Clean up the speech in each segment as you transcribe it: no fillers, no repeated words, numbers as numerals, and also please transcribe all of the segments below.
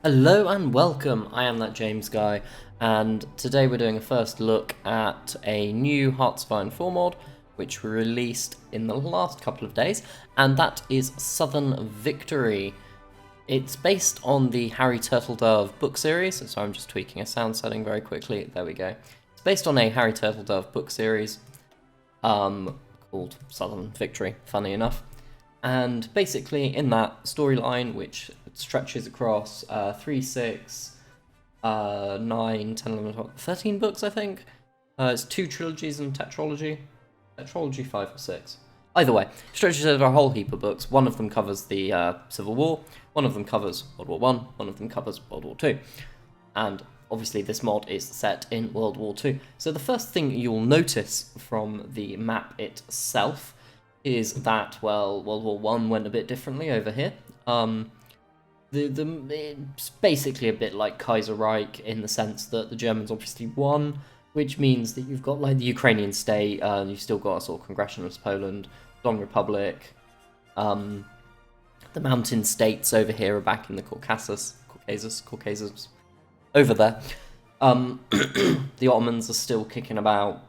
Hello and welcome, I am that James guy, and today we're doing a first look at a new Hearts of Iron 4 mod, which we released in the last couple of days, and that is Southern Victory. It's based on the Harry Turtledove book series, so I'm just tweaking a sound setting very quickly, there we go. It's based on a Harry Turtledove book series, called Southern Victory, funny enough. And basically, in that storyline, which stretches across 3, 6, 9, 10, 11, 12, 13 books, I think. It's 2 trilogies and tetralogy. Tetralogy 5 or 6. Either way, stretches over a whole heap of books. One of them covers the Civil War, one of them covers World War I, one of them covers World War II. And obviously this mod is set in World War II. So the first thing you'll notice from the map itself is that, well, World War I went a bit differently over here. It's basically a bit like Kaiserreich in the sense that the Germans obviously won, which means that you've got like the Ukrainian state, you've still got a sort of congressionalist Poland, Long Republic, the mountain states over here are back in the Caucasus, over there. The Ottomans are still kicking about,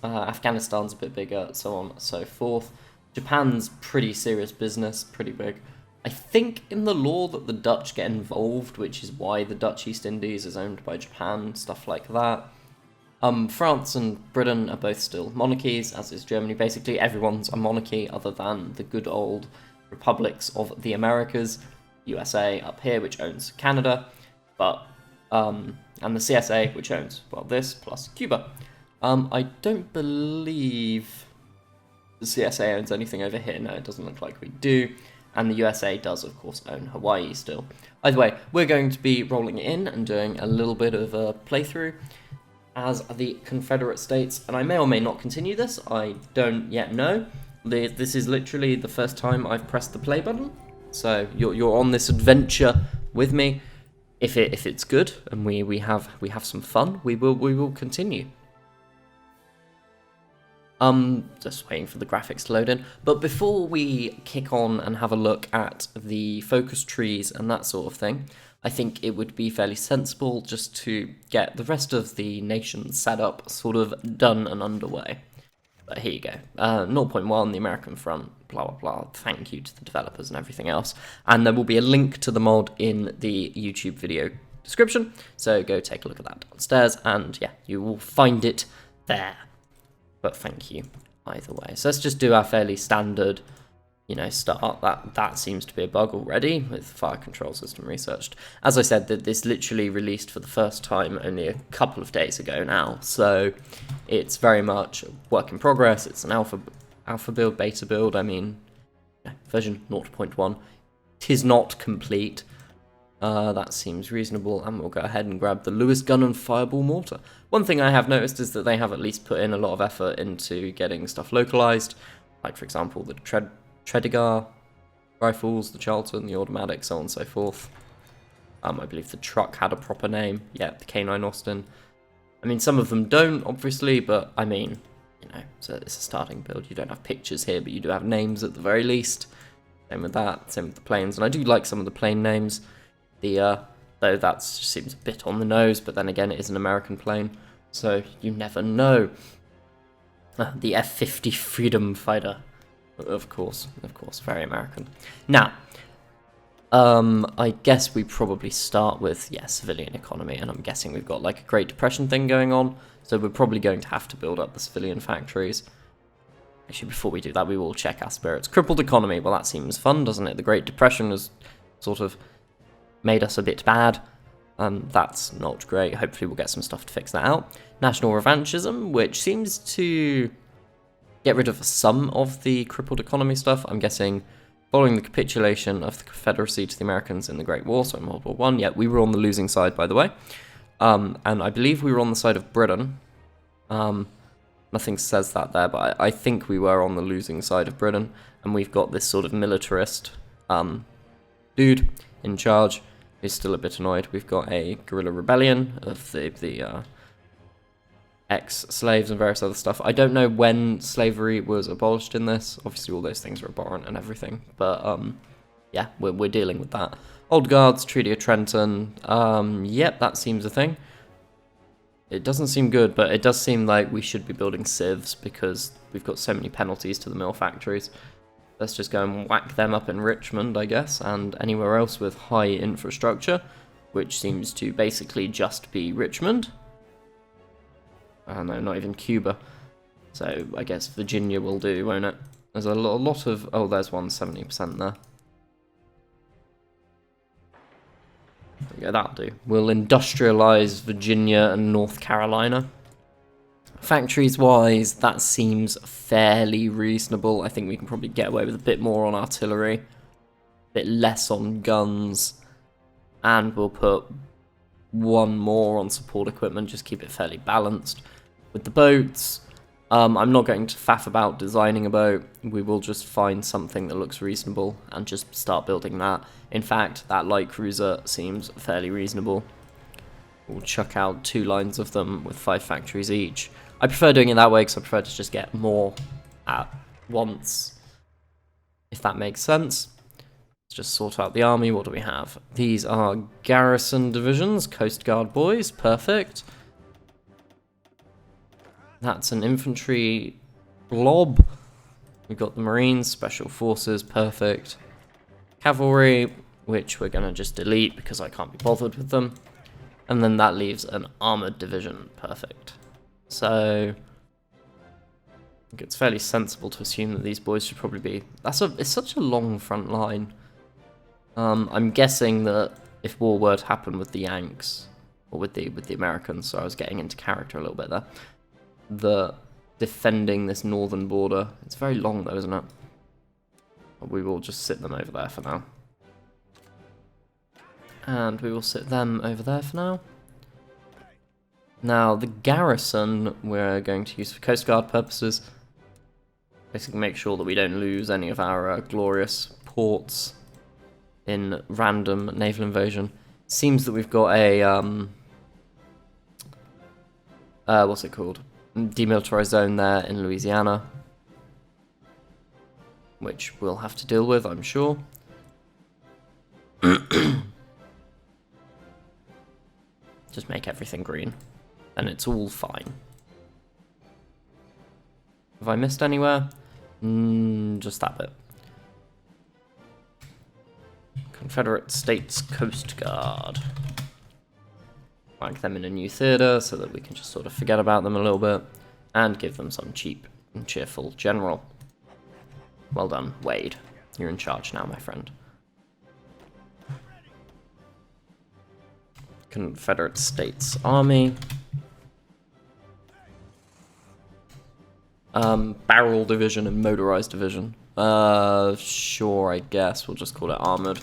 Afghanistan's a bit bigger, so on and so forth. Japan's pretty serious business, pretty big. I think in the law that the Dutch get involved, which is why the Dutch East Indies is owned by Japan, stuff like that. France and Britain are both still monarchies, as is Germany. Basically, everyone's a monarchy other than the good old republics of the Americas. USA up here, which owns Canada, and the CSA, which owns, well, this plus Cuba. I don't believe the CSA owns anything over here. No, it doesn't look like we do. And the USA does, of course, own Hawaii still. Either way, we're going to be rolling in and doing a little bit of a playthrough as the Confederate States. And I may or may not continue this. I don't yet know. This is literally the first time I've pressed the play button. So you're on this adventure with me. If it's good and we have some fun, we will continue. Just waiting for the graphics to load in. But before we kick on and have a look at the focus trees and that sort of thing, I think it would be fairly sensible just to get the rest of the nation set up sort of done and underway. But here you go. 0.1, the American front, blah, blah, blah. Thank you to the developers and everything else. And there will be a link to the mod in the YouTube video description. So go take a look at that downstairs and yeah, you will find it there. But thank you either way. So let's just do our fairly standard, start. That seems to be a bug already with fire control system researched. As I said, that this literally released for the first time only a couple of days ago now. So it's very much a work in progress. It's an alpha build, beta build. I mean, version 0.1. Tis not complete. That seems reasonable, and we'll go ahead and grab the Lewis gun and fireball mortar. One thing I have noticed is that they have at least put in a lot of effort into getting stuff localized, like for example the Tredegar rifles, the Charlton, the automatic, so on and so forth. I believe the truck had a proper name, yeah, the K9 Austin. I mean, some of them don't, obviously, but I mean, so it's a starting build. You don't have pictures here, but you do have names at the very least. Same with that, same with the planes, and I do like some of the plane names. Though that seems a bit on the nose, but then again, it is an American plane, so you never know. The F-50 Freedom Fighter, of course, very American. Now, I guess we probably start with, civilian economy, and I'm guessing we've got like a Great Depression thing going on, so we're probably going to have to build up the civilian factories. Actually, before we do that, we will check our spirits. Crippled economy, well, that seems fun, doesn't it? The Great Depression has sort of made us a bit bad. That's not great. Hopefully we'll get some stuff to fix that out. National revanchism, which seems to get rid of some of the crippled economy stuff. I'm guessing following the capitulation of the Confederacy to the Americans in the Great War, so in World War I. Yeah, we were on the losing side, by the way. And I believe we were on the side of Britain. Nothing says that there, but I think we were on the losing side of Britain. And we've got this sort of militarist dude in charge, who's still a bit annoyed. We've got a guerrilla rebellion of the ex-slaves and various other stuff. I don't know when slavery was abolished in this. Obviously all those things are abhorrent and everything, but yeah, we're dealing with that. Old Guards, Treaty of Trenton. Yep, that seems a thing. It doesn't seem good, but it does seem like we should be building civs because we've got so many penalties to the mill factories. Let's just go and whack them up in Richmond, I guess, and anywhere else with high infrastructure, which seems to basically just be Richmond. No, not even Cuba. So I guess Virginia will do, won't it? There's a lot of... Oh, there's 170% there. Yeah, that'll do. We'll industrialize Virginia and North Carolina. Factories-wise, that seems fairly reasonable. I think we can probably get away with a bit more on artillery, a bit less on guns, and we'll put one more on support equipment, just keep it fairly balanced. With the boats, I'm not going to faff about designing a boat. We will just find something that looks reasonable and just start building that. In fact, that light cruiser seems fairly reasonable. We'll chuck out 2 lines of them with 5 factories each. I prefer doing it that way because I prefer to just get more at once, if that makes sense. Let's just sort out the army. What do we have? These are garrison divisions, Coast Guard boys, perfect. That's an infantry blob. We've got the Marines, Special Forces, perfect. Cavalry, which we're going to just delete because I can't be bothered with them. And then that leaves an armoured division, perfect. So I think it's fairly sensible to assume that these boys should probably be... It's such a long front line. I'm guessing that if war were to happen with the Yanks, or with the Americans, so I was getting into character a little bit there, the defending this northern border, it's very long though, isn't it? We will just sit them over there for now. And we will sit them over there for now. Now, the garrison we're going to use for Coast Guard purposes. Basically make sure that we don't lose any of our glorious ports in random naval invasion. Seems that we've got a, what's it called? Demilitarized zone there in Louisiana, which we'll have to deal with, I'm sure. Just make everything green, and it's all fine. Have I missed anywhere? Just that bit. Confederate States Coast Guard. Rank them in a new theatre so that we can just sort of forget about them a little bit and give them some cheap and cheerful general. Well done, Wade. You're in charge now, my friend. Confederate States Army. Barrel Division and Motorized Division. Sure, I guess. We'll just call it Armored.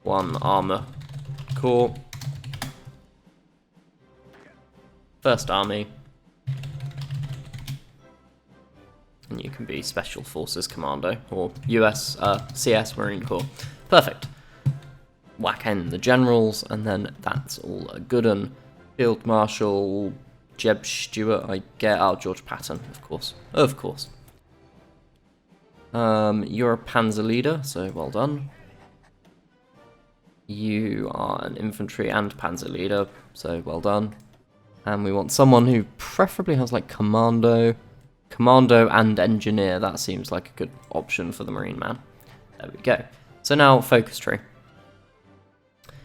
1 Armor Corps. First Army. And you can be Special Forces Commando, or US CS Marine Corps. Perfect. Whack in the generals, and then that's all a good un. Field Marshal Jeb Stuart, I get. Oh, George Patton, of course. Of course. You're a Panzer leader, so well done. You are an infantry and panzer leader, so well done. And we want someone who preferably has like commando and engineer. That seems like a good option for the Marine man. There we go. So now focus tree.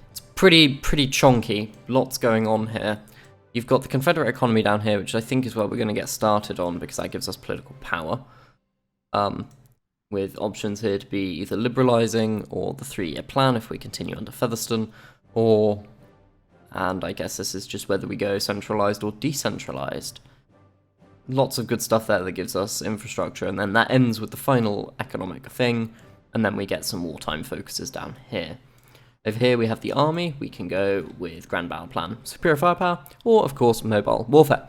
It's pretty chonky. Lots going on here. You've got the Confederate economy down here, which I think is what we're going to get started on because that gives us political power. With options here to be either liberalising or the 3-year plan if we continue under Featherstone, or, and I guess this is just whether we go centralised or decentralised. Lots of good stuff there that gives us infrastructure, and then that ends with the final economic thing, and then we get some wartime focuses down here. Over here we have the army. We can go with Grand Battle Plan, Superior Firepower, or of course Mobile Warfare.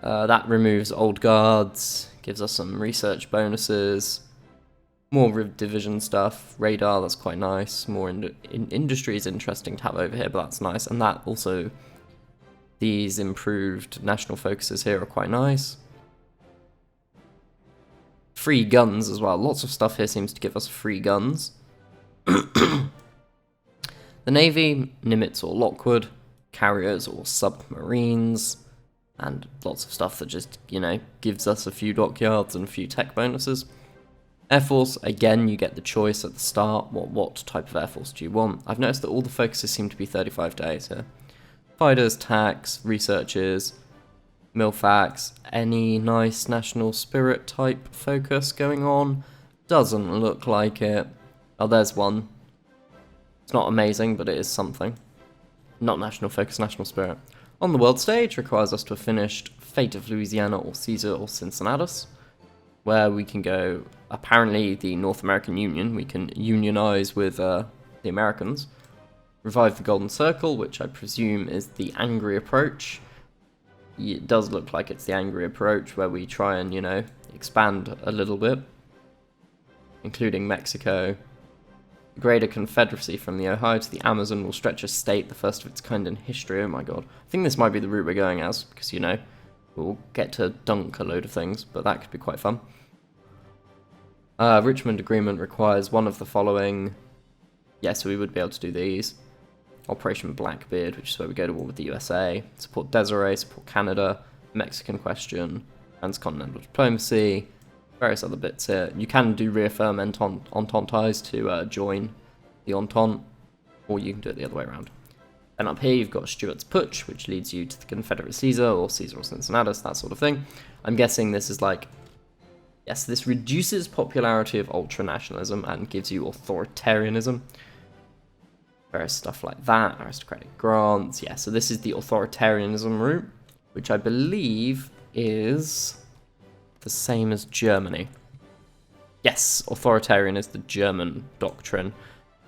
That removes old guards, gives us some research bonuses, more division stuff, radar, that's quite nice, more industry is interesting to have over here, but that's nice, and that also, these improved national focuses here are quite nice. Free guns as well. Lots of stuff here seems to give us free guns. The Navy, Nimitz or Lockwood, carriers or submarines, and lots of stuff that just, you know, gives us a few dockyards and a few tech bonuses. Air Force, again, you get the choice at the start. What type of Air Force do you want? I've noticed that all the focuses seem to be 35 days here. Fighters, TACs, researchers, MILFACs, any nice national spirit type focus going on? Doesn't look like it. Oh, there's one. It's not amazing, but it is something. Not national focus, national spirit. On the world stage requires us to have finished Fate of Louisiana or Caesar or Cincinnatus, where we can go, apparently the North American Union, we can unionize with the Americans. Revive the Golden Circle, which I presume is the angry approach. It does look like it's the angry approach, where we try and, you know, expand a little bit, including Mexico. The Greater Confederacy from the Ohio to the Amazon will stretch a state, the first of its kind in history. Oh my god. I think this might be the route we're going as, because, you know, we'll get to dunk a load of things, but that could be quite fun. Richmond Agreement requires one of the following. Yes, we would be able to do these. Operation Blackbeard, which is where we go to war with the USA. Support Desiree, support Canada, Mexican question, transcontinental diplomacy, various other bits here. You can do reaffirm Ententes to join the Entente, or you can do it the other way around. And up here you've got Stuart's Putsch, which leads you to the Confederate Caesar or Cincinnatus, that sort of thing. I'm guessing this is like, yes, this reduces popularity of ultranationalism and gives you authoritarianism. Various stuff like that, aristocratic grants, yeah, so this is the authoritarianism route, which I believe is the same as Germany. Yes, authoritarian is the German doctrine.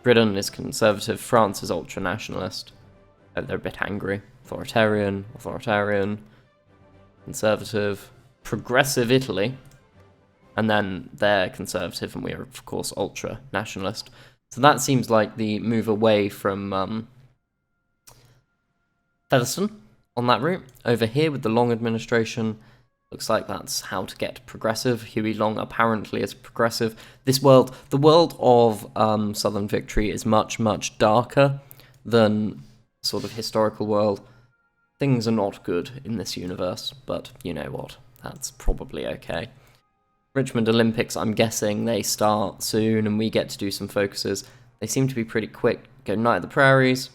Britain is conservative, France is ultranationalist. They're a bit angry. Authoritarian, conservative, progressive Italy, and then they're conservative and we are, of course, ultra-nationalist. So that seems like the move away from Featherstone on that route. Over here with the Long administration, looks like that's how to get progressive. Huey Long apparently is progressive. This world, the world of Southern Victory is much, much darker than sort of historical world. Things are not good in this universe, but you know what, that's probably okay. Richmond Olympics, I'm guessing they start soon and we get to do some focuses. They seem to be pretty quick. Go Night of the Prairies,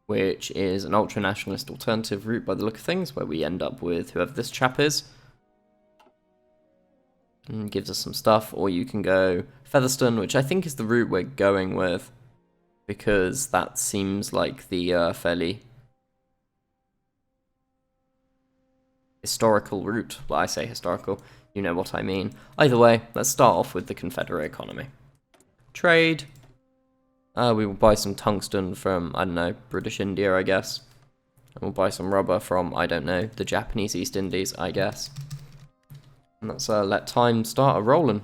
which is an ultra-nationalist alternative route by the look of things, where we end up with whoever this chap is. And gives us some stuff. Or you can go Featherstone, which I think is the route we're going with, because that seems like the fairly historical route. Well, I say historical, you know what I mean. Either way, let's start off with the Confederate economy. Trade. We will buy some tungsten from, I don't know, British India, I guess. And we'll buy some rubber from, I don't know, the Japanese East Indies, I guess. And let's let time start a-rolling.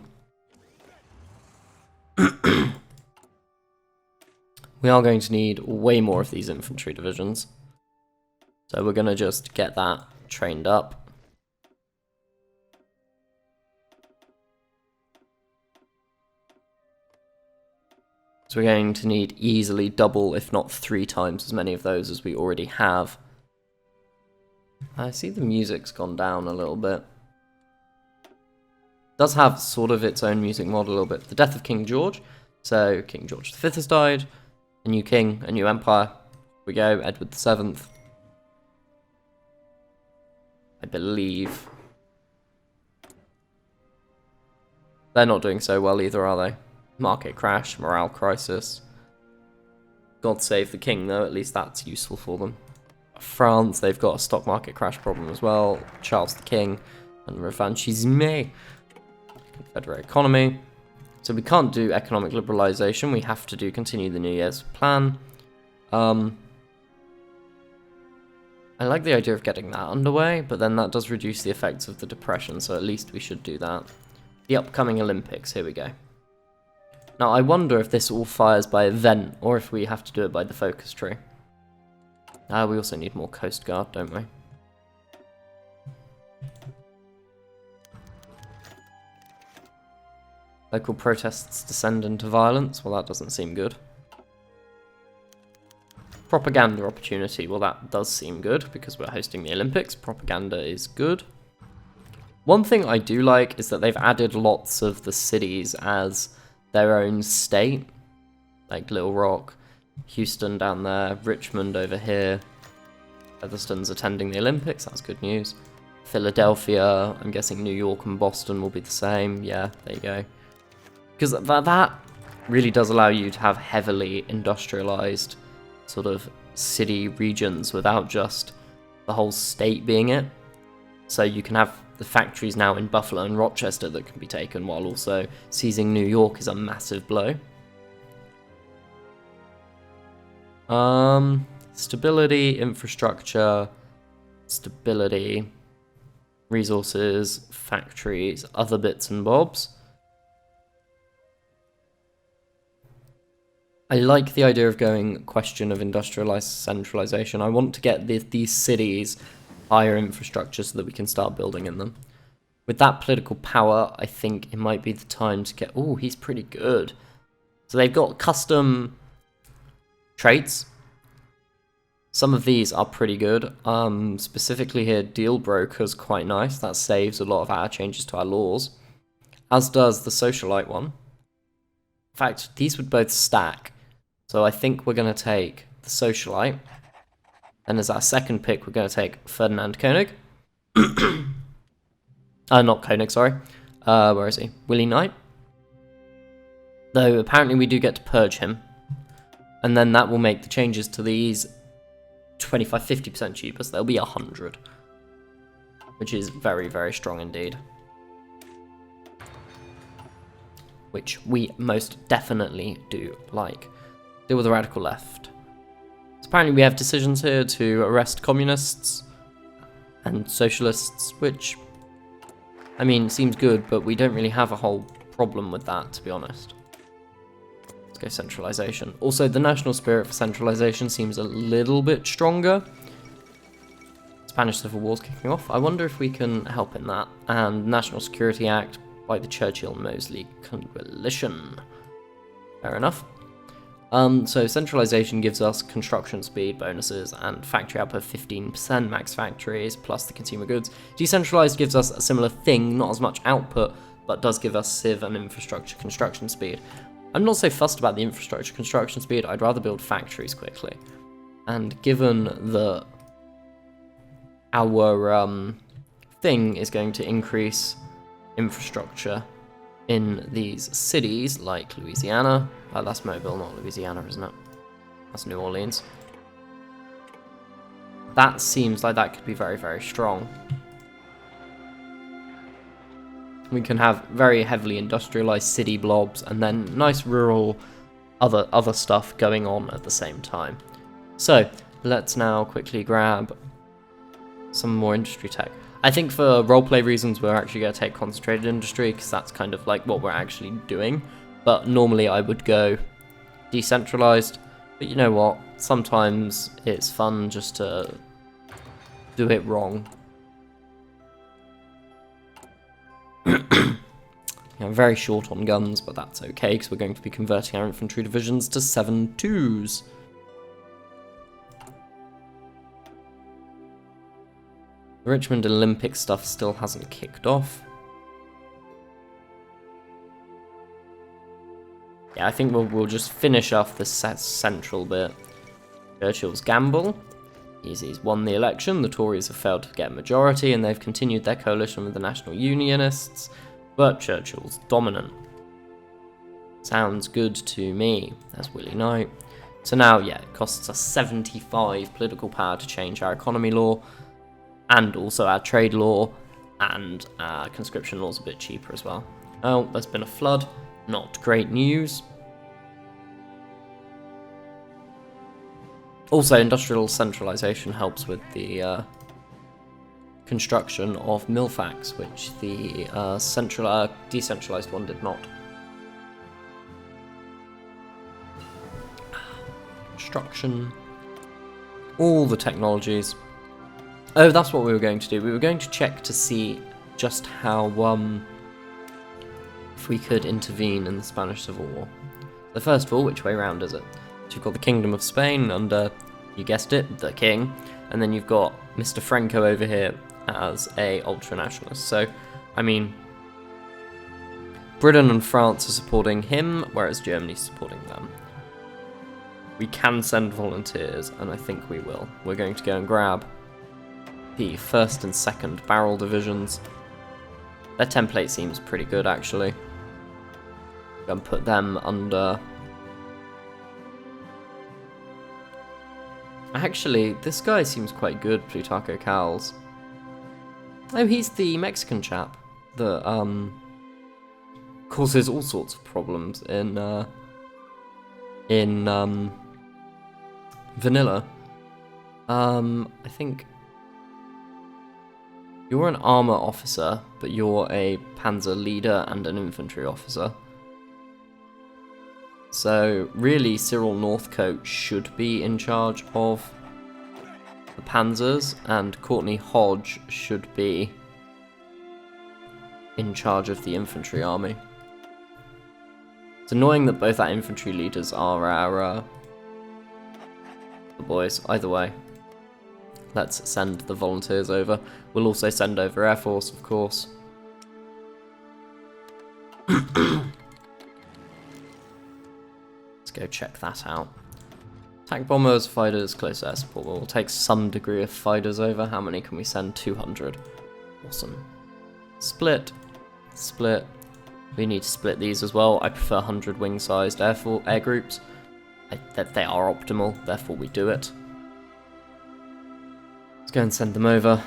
We are going to need way more of these infantry divisions. So we're going to just get that trained up. So we're going to need easily double, if not 3 times as many of those as we already have. I see the music's gone down a little bit. It does have sort of its own music model a little bit. The death of King George. So King George V has died. A new king, a new empire. Here we go, Edward VII. I believe. They're not doing so well either, are they? Market crash, morale crisis. God save the king, though, at least that's useful for them. France, they've got a stock market crash problem as well. Charles the King and revanchisme. Confederate economy. So we can't do economic liberalization, we have to continue the New Year's plan. I like the idea of getting that underway, but then that does reduce the effects of the Depression, so at least we should do that. The upcoming Olympics, here we go. Now, I wonder if this all fires by event, or if we have to do it by the focus tree. We also need more Coast Guard, don't we? Local protests descend into violence. Well, that doesn't seem good. Propaganda opportunity. Well, that does seem good because we're hosting the Olympics. Propaganda is good. One thing I do like is that they've added lots of the cities as their own state. Like Little Rock, Houston down there, Richmond over here. Featherstone's attending the Olympics. That's good news. Philadelphia. I'm guessing New York and Boston will be the same. Yeah, there you go. Because that really does allow you to have heavily industrialized sort of city regions without just the whole state being it. So you can have the factories now in Buffalo and Rochester that can be taken, while also seizing New York is a massive blow. Stability, infrastructure, stability, resources, factories, other bits and bobs. I like the idea of going question of industrialized centralization. I want to get these cities higher infrastructure so that we can start building in them. With that political power, I think it might be the time to get... Oh, he's pretty good. So they've got custom traits. Some of these are pretty good. Specifically here, deal broker's quite nice. That saves a lot of our changes to our laws. As does the socialite one. In fact, these would both stack. So I think we're going to take the socialite. And as our second pick, we're going to take Ferdinand Koenig. Not Koenig, sorry. Where is he? Willie Knight. Though apparently we do get to purge him. And then that will make the changes to these 25-50% cheaper, so they'll be 100. Which is very, very strong indeed. Which we most definitely do like. Deal with the radical left. So apparently we have decisions here to arrest communists and socialists, which, I mean, seems good, but we don't really have a whole problem with that, to be honest. Let's go centralization. Also, the national spirit for centralization seems a little bit stronger. Spanish Civil War's kicking off. I wonder if we can help in that. And National Security Act by the Churchill-Mosley Coalition. Fair enough. So centralization gives us construction speed bonuses and factory output 15%, max factories, plus the consumer goods. Decentralized gives us a similar thing, not as much output, but does give us civ and infrastructure construction speed. I'm not so fussed about the infrastructure construction speed, I'd rather build factories quickly. And given that our thing is going to increase infrastructure in these cities like Louisiana. That's Mobile, not Louisiana, isn't it? That's New Orleans. That seems like that could be very, very strong. We can have very heavily industrialized city blobs and then nice rural other stuff going on at the same time. So let's now quickly grab some more industry tech. I think for roleplay reasons, we're actually going to take concentrated industry because that's kind of like what we're actually doing. But normally I would go decentralized. But you know what? Sometimes it's fun just to do it wrong. Yeah, very short on guns, but that's okay because we're going to be converting our infantry divisions to 7.2s. The Richmond Olympic stuff still hasn't kicked off. Yeah, I think we'll just finish off the central bit. Churchill's gamble. He's won the election. The Tories have failed to get a majority, and they've continued their coalition with the National Unionists. But Churchill's dominant. Sounds good to me. That's Willie Knight. So now, yeah, it costs us 75 political power to change our economy law. And also our trade law, and our conscription law's a bit cheaper as well. Oh, there's been a flood. Not great news. Also, industrial centralization helps with the construction of Milfax, which the decentralized one did not. Construction. All the technologies. Oh, that's what we were going to do. We were going to check to see just how if we could intervene in the Spanish Civil War. So first of all, which way round is it? So you've got the Kingdom of Spain under, you guessed it, the King, and then you've got Mr. Franco over here as a ultra-nationalist. So, I mean, Britain and France are supporting him, whereas Germany's supporting them. We can send volunteers, and I think we will. We're going to go and grab the 1st and 2nd Barrel Divisions. Their template seems pretty good, actually. And put them under... Actually, this guy seems quite good, Plutarco Cals. Oh, he's the Mexican chap that causes all sorts of problems in vanilla. I think you're an armor officer, but you're a panzer leader and an infantry officer. So really, Cyril Northcote should be in charge of the panzers, and Courtney Hodge should be in charge of the infantry army. It's annoying that both our infantry leaders are our the boys. Either way, let's send the volunteers over. We'll also send over Air Force, of course. Go check that out. Tank bombers, fighters, close air support. We'll take some degree of fighters over. How many can we send? 200. Awesome. Split. Split. We need to split these as well. I prefer 100 wing-sized air groups. They are optimal, therefore we do it. Let's go and send them over.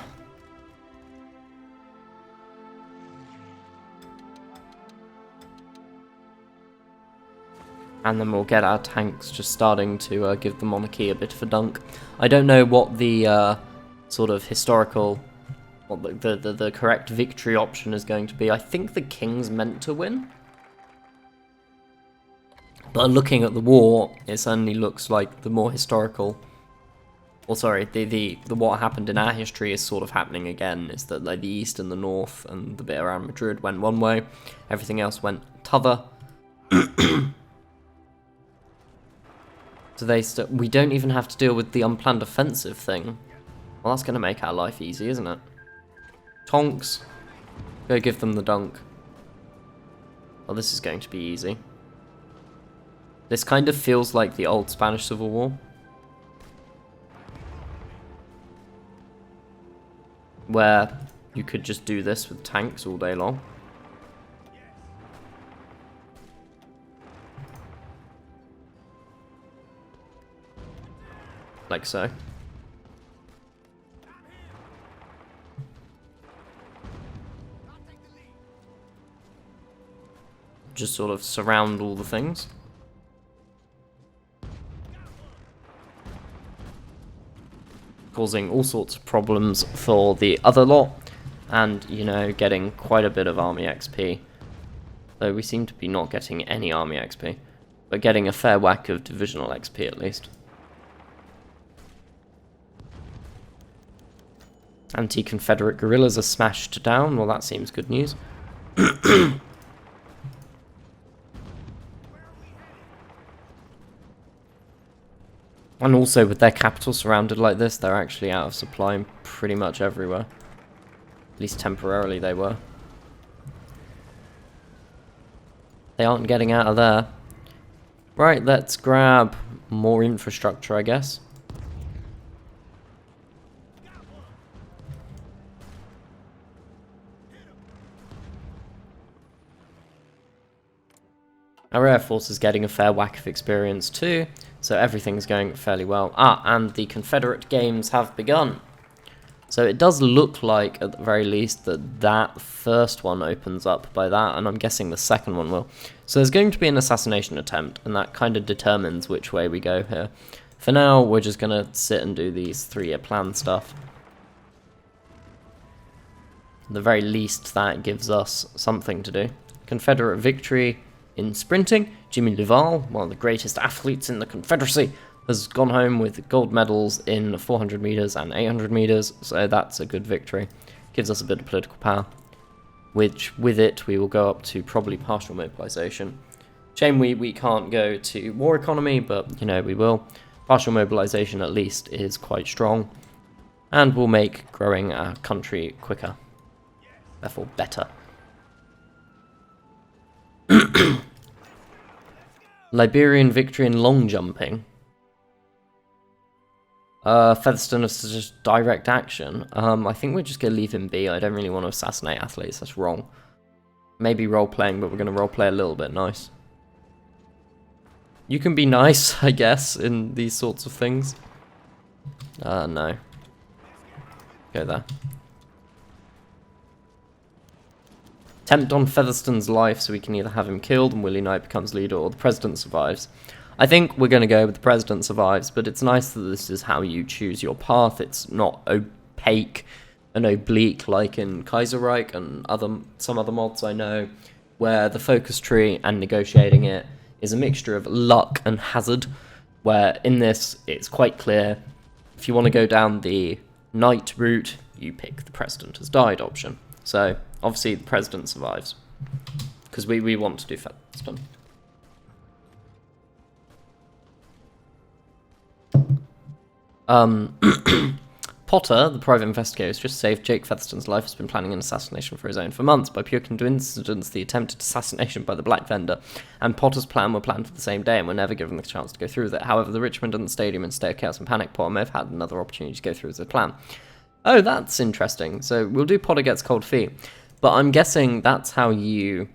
And then we'll get our tanks just starting to give the monarchy a bit of a dunk. I don't know what the sort of historical, what the correct victory option is going to be. I think the king's meant to win. But looking at the war, it certainly looks like the more historical, or sorry, the what happened in our history is sort of happening again. Is that like the east and the north and the bit around Madrid went one way, everything else went t'other. So we don't even have to deal with the unplanned offensive thing. Well, that's going to make our life easy, isn't it? Tonks. Go give them the dunk. Well, this is going to be easy. This kind of feels like the old Spanish Civil War, where you could just do this with tanks all day long. Like so. Just sort of surround all the things. Causing all sorts of problems for the other lot, and, you know, getting quite a bit of army XP. Though we seem to be not getting any army XP, but getting a fair whack of divisional XP at least. Anti-Confederate guerrillas are smashed down. Well, that seems good news. And also, with their capital surrounded like this, they're actually out of supply pretty much everywhere. At least temporarily they were. They aren't getting out of there. Right, let's grab more infrastructure, I guess. Our Air Force is getting a fair whack of experience too, so everything's going fairly well. Ah, and the Confederate Games have begun. So it does look like, at the very least, that first one opens up by that, and I'm guessing the second one will. So there's going to be an assassination attempt, and that kind of determines which way we go here. For now, we're just going to sit and do these 3-year plan stuff. At the very least, that gives us something to do. Confederate victory in sprinting. Jimmy Duval, one of the greatest athletes in the Confederacy, has gone home with gold medals in 400 meters and 800 meters, so that's a good victory. Gives us a bit of political power. which with it we will go up to probably partial mobilization. Shame we can't go to war economy, but you know, we will. Partial mobilization at least is quite strong, and will make growing our country quicker, therefore better. Liberian victory in long jumping. Featherstone is just direct action. I think we're just going to leave him be. I don't really want to assassinate athletes, that's wrong. Maybe role-playing, but we're going to role-play a little bit nice. You can be nice, I guess, in these sorts of things. No. Go there. Attempt on Featherstone's life, so we can either have him killed and Willie Knight becomes leader, or the president survives. I think we're going to go with the president survives, but it's nice that this is how you choose your path. It's not opaque and oblique like in Kaiserreich and some other mods I know, where the focus tree and negotiating it is a mixture of luck and hazard, where in this it's quite clear. If you want to go down the knight route, you pick the president has died option. So obviously the president survives, because we want to do Featherstone. Potter, the private investigator, has just saved Jake Featherstone's life, has been planning an assassination for his own for months. By pure coincidence, the attempted assassination by the Black Vendor and Potter's plan were planned for the same day and were never given the chance to go through with it. However, the Richmond and the Stadium and State of Chaos and Panic Potter may have had another opportunity to go through with the plan. Oh, that's interesting. So we'll do Potter gets cold feet. But I'm guessing that's how you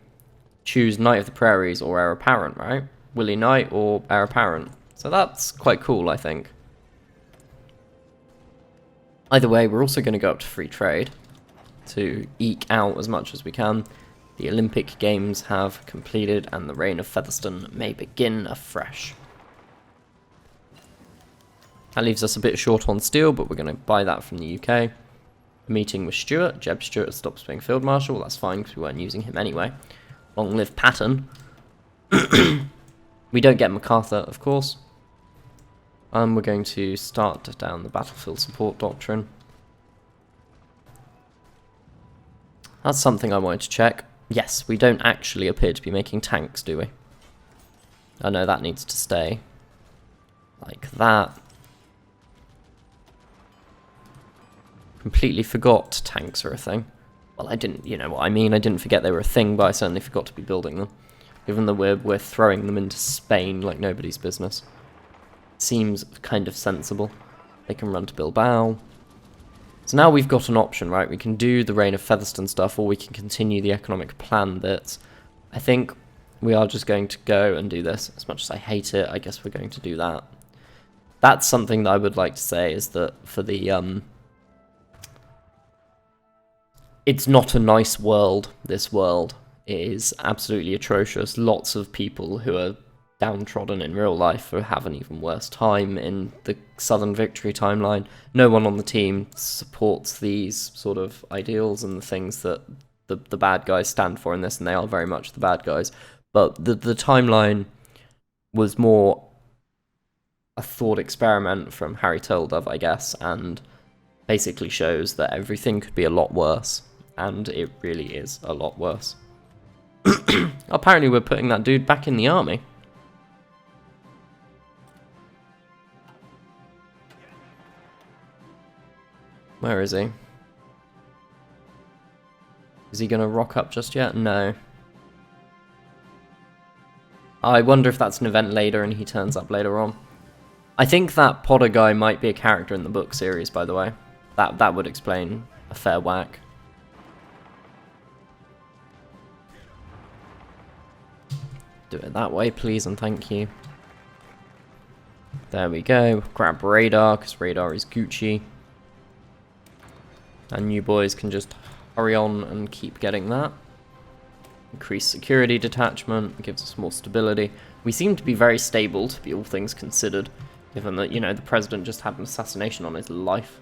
choose Knight of the Prairies or Heir Apparent, right? Willie Knight or Heir Apparent. So that's quite cool, I think. Either way, we're also going to go up to free trade to eke out as much as we can. The Olympic Games have completed and the reign of Featherstone may begin afresh. That leaves us a bit short on steel, but we're going to buy that from the UK. A meeting with Stuart. Jeb Stuart stops being Field Marshal. That's fine because we weren't using him anyway. Long live Patton. We don't get MacArthur, of course. We're going to start down the battlefield support doctrine. That's something I wanted to check. Yes, we don't actually appear to be making tanks, do we? Oh no, that needs to stay. Like that. Completely forgot tanks are a thing. Well, I didn't, you know what I mean, I didn't forget they were a thing, but I certainly forgot to be building them. Given that we're throwing them into Spain like nobody's business. Seems kind of sensible. They can run to Bilbao. So now we've got an option, right? We can do the Reign of Featherstone stuff, or we can continue the economic plan bits. I think we are just going to go and do this. As much as I hate it, I guess we're going to do that. That's something that I would like to say, is that for the... It's not a nice world, this world. It is absolutely atrocious. Lots of people who are downtrodden in real life or have an even worse time in the Southern Victory timeline. No one on the team supports these sort of ideals and the things that the bad guys stand for in this, and they are very much the bad guys. But the timeline was more a thought experiment from Harry Turtledove, I guess, and basically shows that everything could be a lot worse, and it really is a lot worse. Apparently we're putting that dude back in the army. Where is he? Is he going to rock up just yet? No. I wonder if that's an event later and he turns up later on. I think that Potter guy might be a character in the book series, by the way. That would explain a fair whack. Do it that way, please, and thank you. There we go. Grab radar, because radar is Gucci. And you boys can just hurry on and keep getting that. Increase security detachment, gives us more stability. We seem to be very stable, to be all things considered, given that, you know, the president just had an assassination on his life.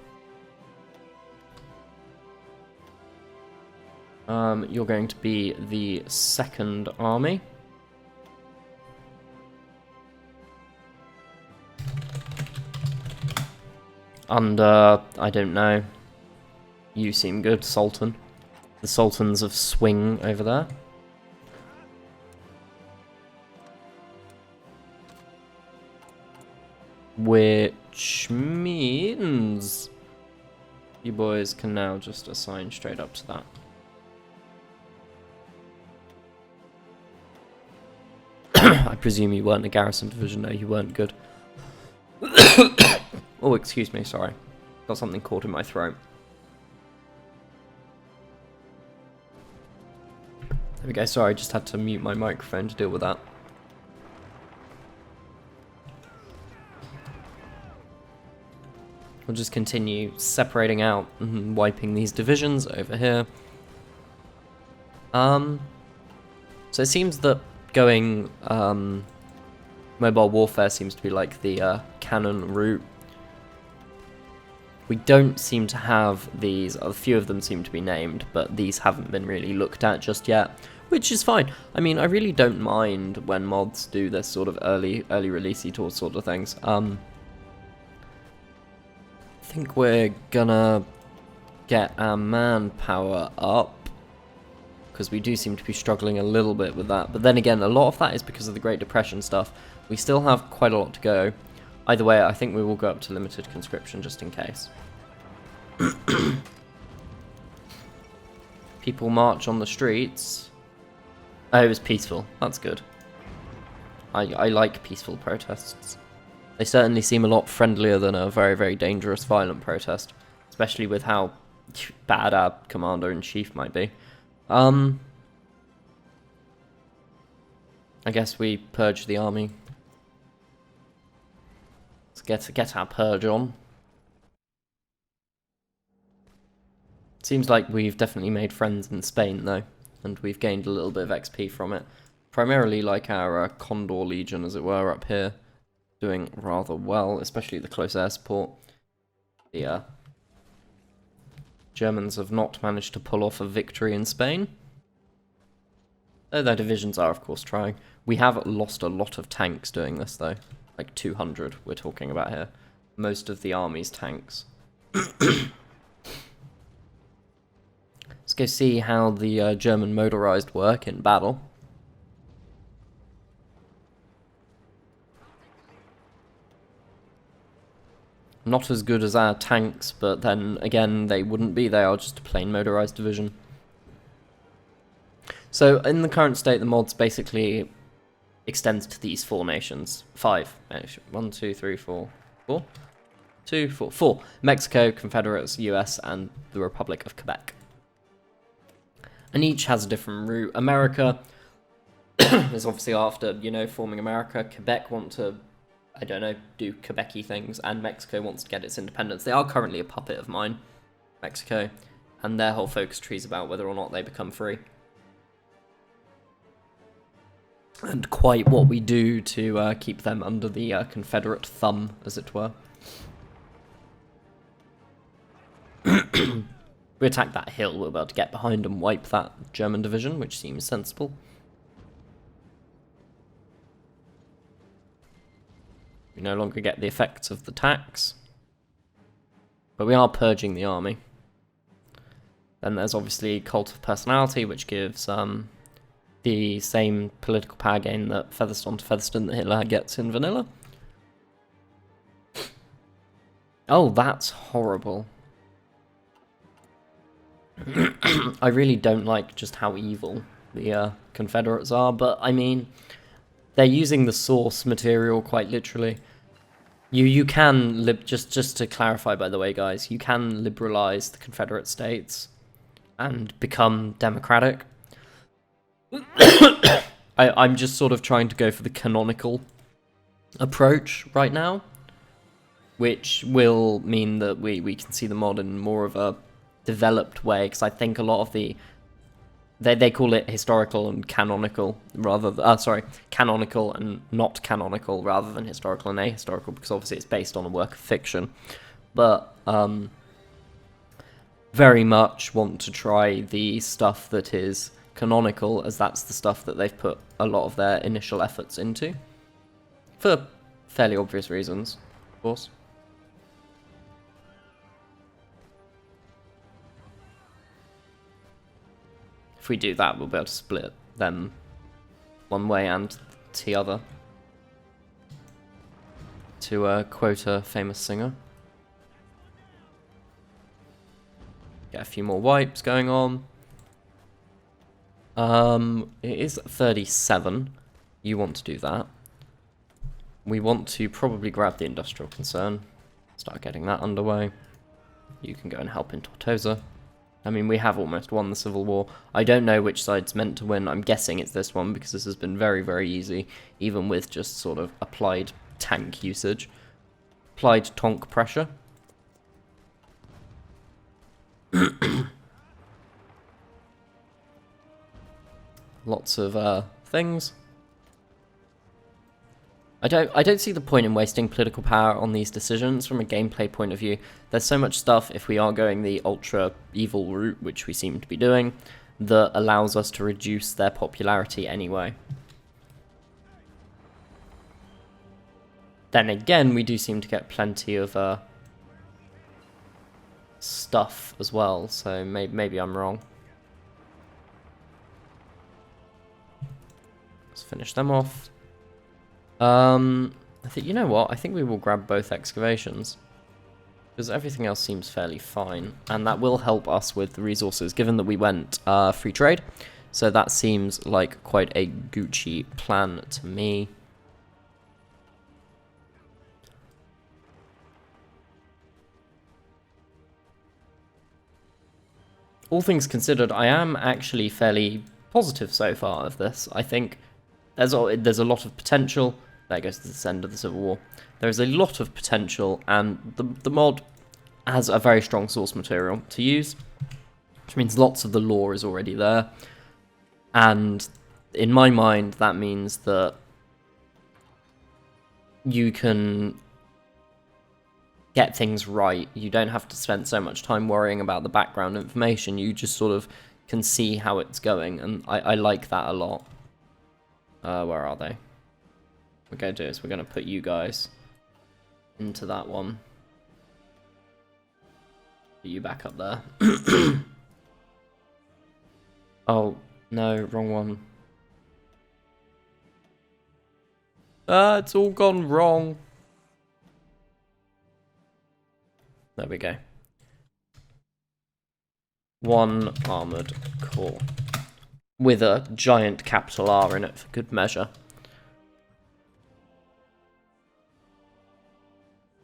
You're going to be the second army. Under, I don't know. You seem good, Sultan. the Sultans of Swing over there. Which means you boys can now just assign straight up to that. I presume you weren't a garrison division, no, you weren't good. Oh, excuse me, sorry. Got something caught in my throat. There we go, sorry, I just had to mute my microphone to deal with that. We'll just continue separating out and wiping these divisions over here. So it seems that going mobile warfare seems to be like the canon route. We don't seem to have these, a few of them seem to be named, but these haven't been really looked at just yet, which is fine. I mean, I really don't mind when mods do this sort of early releasey tour sort of things. I think we're gonna get our manpower up, because we do seem to be struggling a little bit with that. But then again, a lot of that is because of the Great Depression stuff. We still have quite a lot to go. Either way, I think we will go up to limited conscription just in case. People march on the streets. Oh, it was peaceful. That's good. I like peaceful protests. They certainly seem a lot friendlier than a very, very dangerous, violent protest. Especially with how bad our commander-in-chief might be. I guess we purge the army. Let's get our purge on. Seems like we've definitely made friends in Spain, though. And we've gained a little bit of XP from it. Primarily like our Condor Legion, as it were, up here. Doing rather well, especially the close air support. The Germans have not managed to pull off a victory in Spain. Though their divisions are, of course, trying. We have lost a lot of tanks doing this, though. Like 200 we're talking about here. Most of the army's tanks. Let's go see how the German motorized work in battle. Not as good as our tanks, but then again, they wouldn't be. They are just a plain motorized division. So in the current state, the mods basically extends to these four nations. 5. 1, 2, 3, 4. 4? 2, 4. 4. Mexico, Confederates, US, and the Republic of Quebec. And each has a different route. America is obviously after, you know, forming America. Quebec want to, I don't know, do Quebec-y things, and Mexico wants to get its independence. They are currently a puppet of mine, Mexico, and their whole focus tree is about whether or not they become free. And quite what we do to keep them under the Confederate thumb, as it were. We attack that hill, we're about to get behind and wipe that German division, which seems sensible. We no longer get the effects of the tax. But we are purging the army. Then there's obviously Cult of Personality, which gives the same political power gain that Featherstone to Featherstone that Hitler gets in vanilla. Oh, that's horrible. I really don't like just how evil the Confederates are, but I mean, they're using the source material quite literally. You can, just to clarify by the way guys, you can liberalize the Confederate States and become democratic. I'm just sort of trying to go for the canonical approach right now, which will mean that we can see the mod in more of a developed way, because I think a lot of the they call it historical and canonical rather than, canonical and not canonical rather than historical and ahistorical, because obviously it's based on a work of fiction, but very much want to try the stuff that is canonical, as that's the stuff that they've put a lot of their initial efforts into, for fairly obvious reasons, of course. If we do that, we'll be able to split them one way and the other. To quote a famous singer. Get a few more wipes going on. It is 37. You want to do that. We want to probably grab the industrial concern. Start getting that underway. You can go and help in Tortosa. I mean, we have almost won the Civil War. I don't know which side's meant to win. I'm guessing it's this one because this has been very, very easy, even with just sort of applied tank usage. Applied tonk pressure. Lots of things. I don't see the point in wasting political power on these decisions from a gameplay point of view. There's so much stuff, if we are going the ultra evil route, which we seem to be doing, that allows us to reduce their popularity anyway. Then again, we do seem to get plenty of stuff as well, so maybe I'm wrong. Let's finish them off. I think, you know what, I think we will grab both excavations, because everything else seems fairly fine, and that will help us with the resources, given that we went free trade, so that seems like quite a Gucci plan to me. All things considered, I am actually fairly positive so far of this. I think there's a lot of potential. There goes to the end of the Civil War. There is a lot of potential, and the mod has a very strong source material to use, which means lots of the lore is already there. And in my mind, that means that you can get things right. You don't have to spend so much time worrying about the background information. You just sort of can see how it's going, and I like that a lot. Where are they? What we're going to do is we're going to put you guys into that one. Put you back up there. Oh, no, wrong one. It's all gone wrong. There we go. One armoured core. With a giant capital R in it for good measure.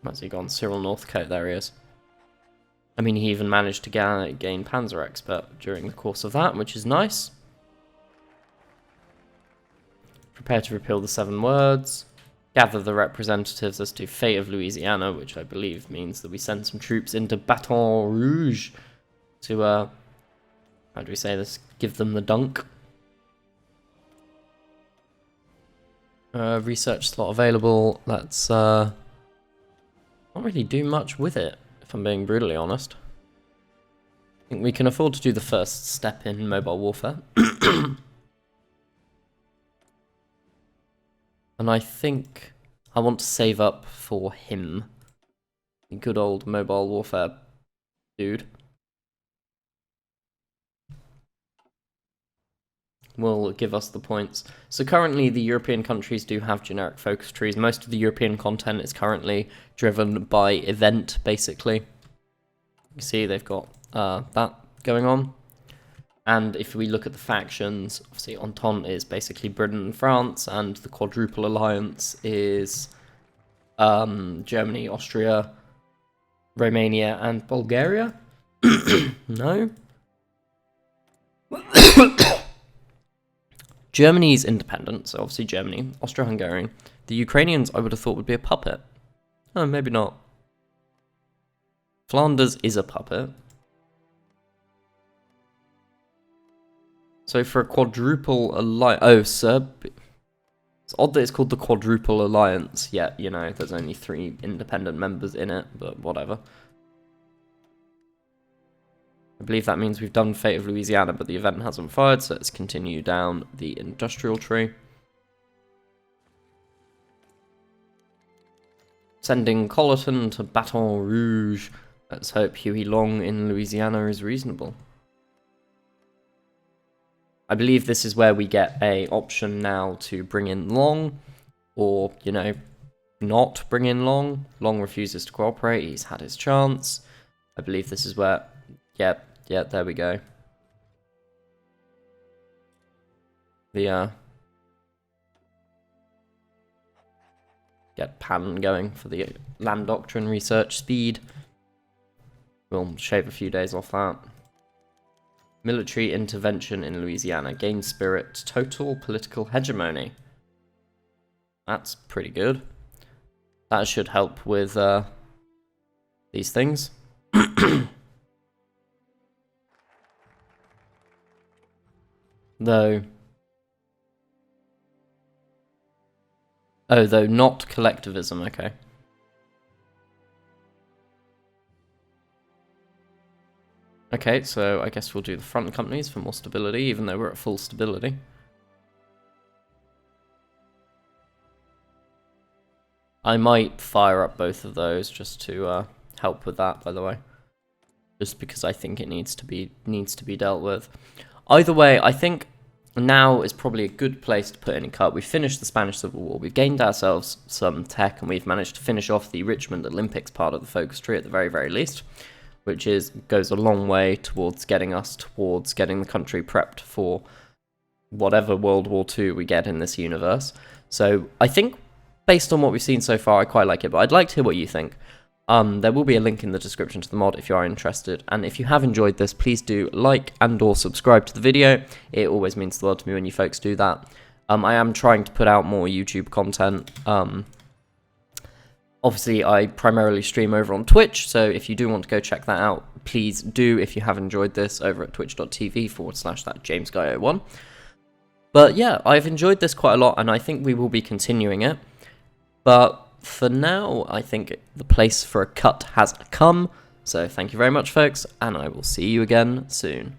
Where's he gone? Cyril Northcote, there he is. I mean, he even managed to gain Panzer Expert during the course of that, which is nice. Prepare to repeal the 7 words. Gather the representatives as to fate of Louisiana, which I believe means that we send some troops into Baton Rouge to, how do we say this? Give them the dunk. Research slot available. Let's, not really do much with it, if I'm being brutally honest. I think we can afford to do the first step in mobile warfare. And I think I want to save up for him. The good old mobile warfare dude. Will give us the points. So currently the European countries do have generic focus trees. Most of the European content is currently driven by event, basically. You see they've got that going on. And if we look at the factions, obviously Entente is basically Britain and France, and the Quadruple Alliance is Germany, Austria, Romania, and Bulgaria. No? Germany's independent, so obviously Germany, Austro-Hungarian. The Ukrainians, I would have thought, would be a puppet. Oh, maybe not. Flanders is a puppet. So for a quadruple alliance... Oh, Serbia... It's odd that it's called the Quadruple Alliance, yet, you know, there's only 3 independent members in it, but whatever. I believe that means we've done Fate of Louisiana, but the event hasn't fired, so let's continue down the industrial tree. Sending Colleton to Baton Rouge. Let's hope Huey Long in Louisiana is reasonable. I believe this is where we get a option now to bring in Long, or, you know, not bring in Long. Long refuses to cooperate. He's had his chance. I believe this is where... Yep, there we go. The, get Pan going for the land doctrine research speed. We'll shave a few days off that. Military intervention in Louisiana. Gain spirit. Total political hegemony. That's pretty good. That should help with these things. Though... Oh, though not collectivism, okay. Okay, so I guess we'll do the front companies for more stability, even though we're at full stability. I might fire up both of those just to help with that, by the way. Just because I think it needs to be dealt with. Either way, I think now is probably a good place to put in a cut. We've finished the Spanish Civil War, we've gained ourselves some tech, and we've managed to finish off the Richmond Olympics part of the focus tree at the very, very least, which goes a long way towards getting the country prepped for whatever World War II we get in this universe. So I think, based on what we've seen so far, I quite like it, but I'd like to hear what you think. There will be a link in the description to the mod if you are interested, and if you have enjoyed this, please do like and or subscribe to the video. It always means the world to me when you folks do that. I am trying to put out more YouTube content. Obviously, I primarily stream over on Twitch, so if you do want to go check that out, please do if you have enjoyed this over at twitch.tv/JamesGuy01. But yeah, I've enjoyed this quite a lot, and I think we will be continuing it. But for now, I think the place for a cut has come. So thank you very much, folks, and I will see you again soon.